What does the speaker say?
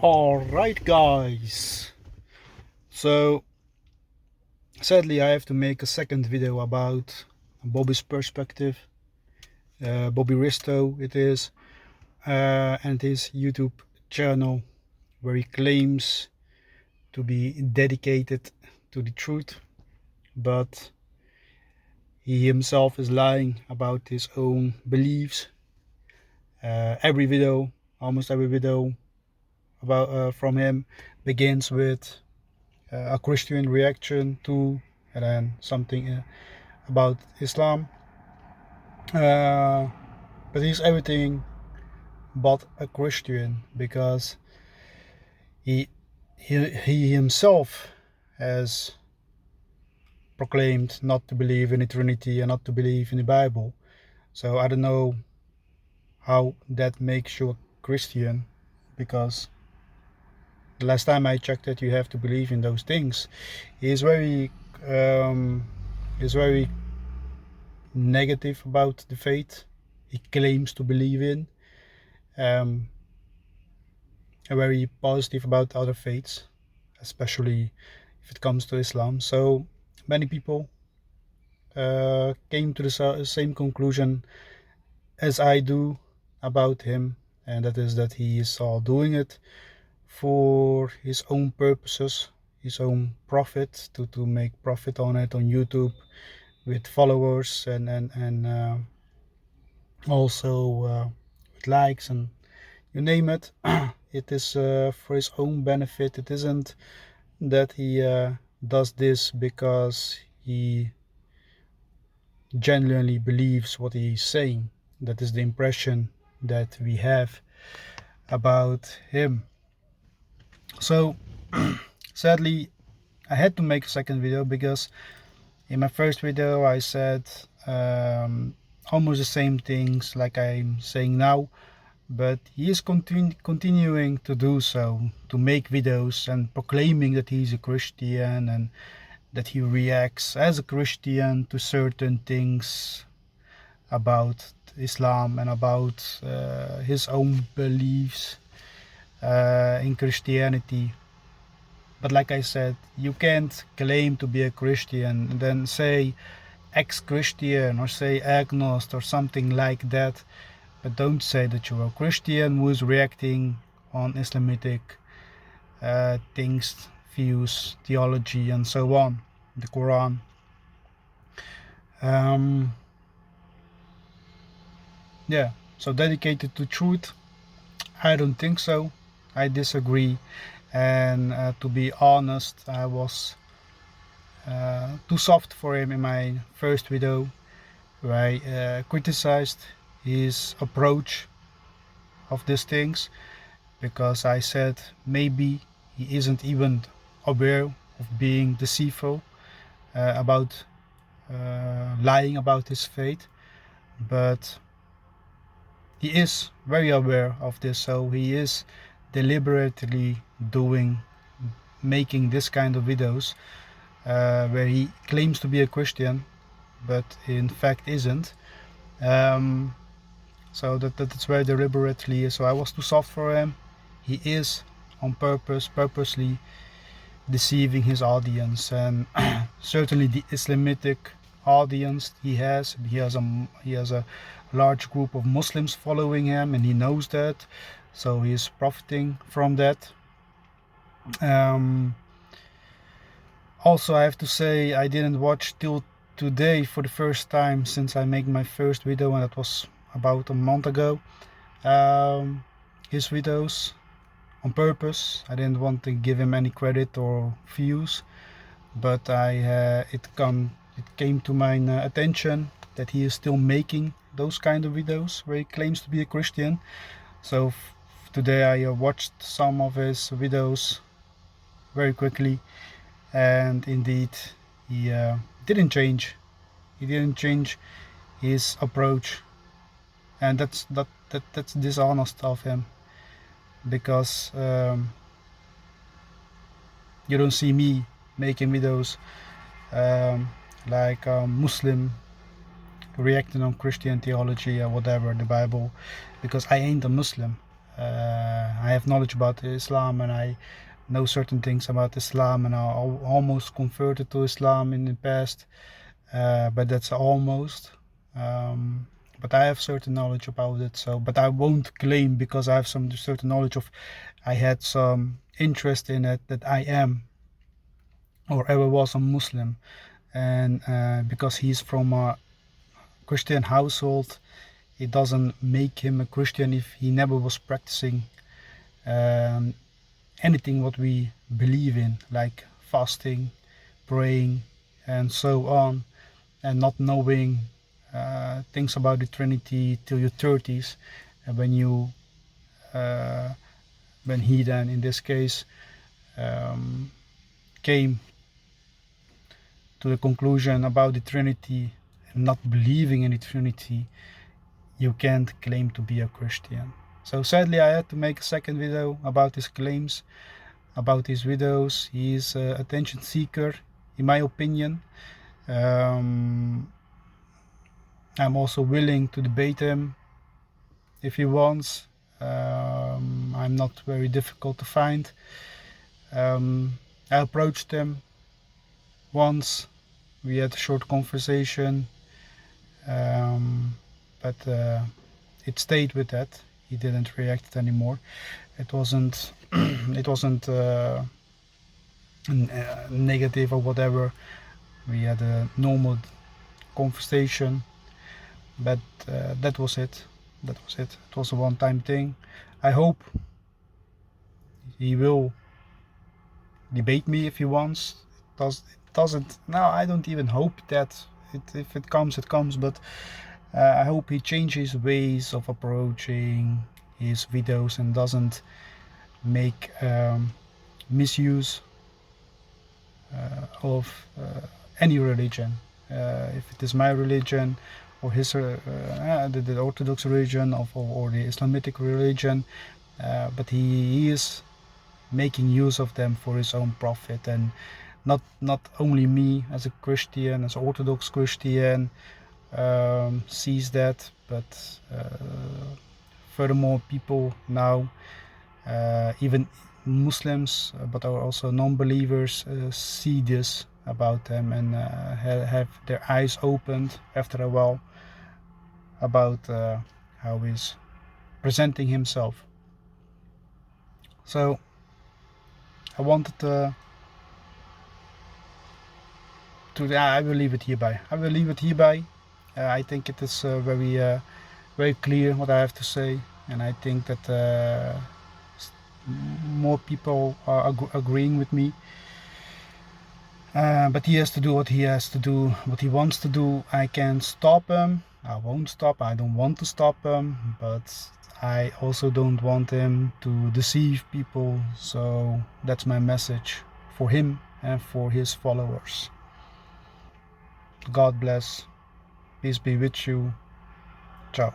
Alright guys, so sadly I have to make a second video about Bobby's perspective, Bobby Risto it is, and his YouTube channel where he claims to be dedicated to the truth, but he himself is lying about his own beliefs. Almost every video about from him begins with a Christian reaction to, and then something about Islam. But he's everything but a Christian, because he himself has proclaimed not to believe in the Trinity and not to believe in the Bible. So I don't know how that makes you a Christian, because the last time I checked it, you have to believe in those things. He's very negative about the faith he claims to believe in, and very positive about other faiths, especially if it comes to Islam. So many people came to the same conclusion as I do about him, and that is that he is all doing it for his own purposes, his own profit, to make profit on it on YouTube with followers and also with likes and you name it. It is for his own benefit. It isn't that he does this because he genuinely believes what he's saying. That is the impression that we have about him. So sadly I had to make a second video, because in my first video I said almost the same things like I'm saying now, but he is continuing to do so, to make videos and proclaiming that he's a Christian and that he reacts as a Christian to certain things about Islam and about his own beliefs in Christianity. But like I said, you can't claim to be a Christian and then say ex-Christian or say agnostic or something like that, but don't say that you're a Christian who is reacting on Islamic things, views, theology and so on, the Quran. Yeah, so dedicated to truth? I don't think so. I disagree, and to be honest, I was too soft for him in my first video, where I criticized his approach of these things, because I said maybe he isn't even aware of being deceitful about lying about his faith, but he is very aware of this. So he is deliberately making this kind of videos where he claims to be a Christian but in fact isn't. So that's very deliberately. So I was too soft for him. He is on purposely deceiving his audience, and certainly the Islamic audience he has a large group of Muslims following him, and he knows that, so he is profiting from that. Also, I have to say, I didn't watch till today for the first time since I made my first video, and that was about a month ago, his videos, on purpose. I didn't want to give him any credit or views, but it came to my attention that he is still making those kind of videos where he claims to be a Christian. So today I watched some of his videos very quickly, and indeed he didn't change. He didn't change his approach, and that's dishonest of him, because you don't see me making videos like a Muslim reacting on Christian theology or whatever, the Bible, because I ain't a Muslim. I have knowledge about Islam, and I know certain things about Islam, and I almost converted to Islam in the past, but that's almost. But I have certain knowledge about it, so but I won't claim because I have some certain knowledge of, I had some interest in it, that I am or ever was a Muslim, and because he's from a Christian household, it doesn't make him a Christian if he never was practicing um, anything what we believe in, like fasting, praying, and so on, and not knowing things about the Trinity till your 30s, and uh, when he then, in this case, came to the conclusion about the Trinity and not believing in the Trinity, you can't claim to be a Christian. So sadly, I had to make a second video about his claims, about his videos. He is an attention seeker, in my opinion. I'm also willing to debate him if he wants. I'm not very difficult to find. I approached him once. We had a short conversation, but it stayed with that. He didn't react anymore. It wasn't it wasn't negative or whatever. We had a normal conversation, but that was it. It was a one-time thing. I hope he will debate me if he wants. It doesn't. No, I don't even hope that. If it comes, it comes. But I hope he changes ways of approaching his videos and doesn't make misuse of any religion. If it is my religion or his, the Orthodox religion or the Islamic religion, but he is making use of them for his own profit, and not only me as a Christian, as an Orthodox Christian, sees that, but furthermore people now, even Muslims, but are also non-believers, see this about them and have their eyes opened after a while about how he's presenting himself. So I wanted to I will leave it hereby. I think it is very clear what I have to say, and I think that more people are agreeing with me. But he has to do what he has to do, what he wants to do. I can't stop him. I won't stop. I don't want to stop him, but I also don't want him to deceive people. So that's my message for him and for his followers. God bless. Peace be with you. Ciao.